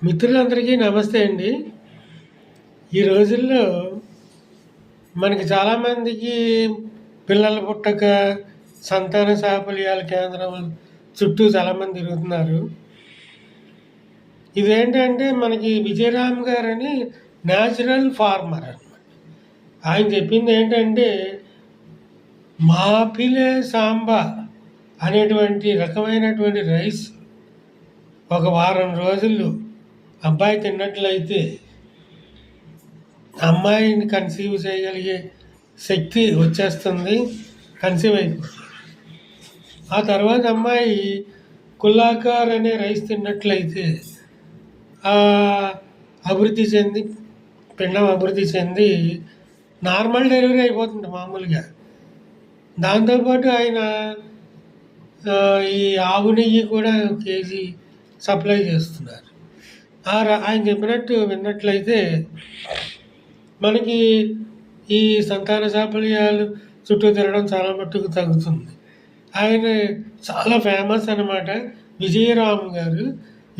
మిత్రులందరికీ నమస్తే అండి. ఈ రోజుల్లో మనకి చాలామందికి పిల్లలు పుట్టక సంతాన సాఫల్యాల కేంద్రం చుట్టూ చాలామంది తిరుగుతున్నారు. ఇదేంటంటే మనకి విజయరామ్ గారని న్యాచురల్ ఫార్మర్ అనమాట. ఆయన చెప్పింది ఏంటంటే మాపిలే సాంబా అనేటువంటి రకమైనటువంటి రైస్ ఒక వారం రోజులు అబ్బాయి తిన్నట్లయితే అమ్మాయిని కన్సీవ్ చేయగలిగే శక్తి వచ్చేస్తుంది, కన్సీవ్ అయిపోతుంది. ఆ తర్వాత అమ్మాయి కుల్లాకార్ అనే రైస్ తిన్నట్లయితే అభివృద్ధి చెంది పిండం అభివృద్ధి చెంది నార్మల్ డెలివరీ అయిపోతుంది మామూలుగా. దాంతోపాటు ఆయన ఈ ఆవు నెయ్యి కూడా కేజీ సప్లై చేస్తున్నారు. ఆయన చెప్పినట్టు విన్నట్లయితే మనకి ఈ సంతాన సాఫల్యాలు చుట్టూ తిరగడం చాలా మట్టుకు తగ్గుతుంది. ఆయన చాలా ఫేమస్ అనమాట. విజయరామ్ గారు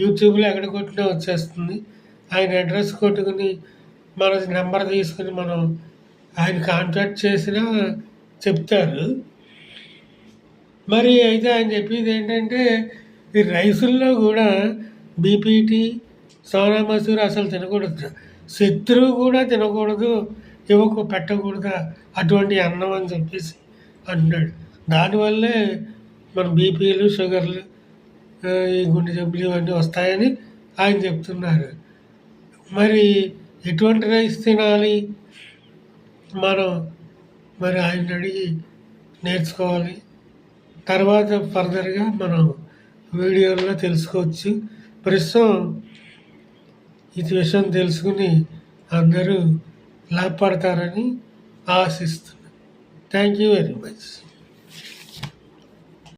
యూట్యూబ్లో ఎక్కడ కొట్టినా వచ్చేస్తుంది. ఆయన అడ్రస్ కొట్టుకుని మన నెంబర్ తీసుకుని మనం ఆయన కాంటాక్ట్ చేసినా చెప్తారు. మరి అయితే ఆయన చెప్పేది ఏంటంటే ఈ రైసుల్లో కూడా బీపీటీ, సోనా మసూరి అసలు తినకూడదు, శత్రువు కూడా తినకూడదు, యువకు పెట్టకూడదు అటువంటి అన్నం అని చెప్పేసి అన్నాడు. దానివల్లే మన బీపీలు, షుగర్లు, ఈ గుండె జబ్బులు ఇవన్నీ వస్తాయని ఆయన చెప్తున్నారు. మరి ఎటువంటి రైస్ తినాలి మనం మరి ఆయన అడిగి నేర్చుకోవాలి. తర్వాత ఫర్దర్గా మనం వీడియోలో తెలుసుకోవచ్చు. ప్రస్తుతం ఈ విషయం తెలుసుకుని అందరూ లాభపడతారని ఆశిస్తున్నాను. Thank you very much.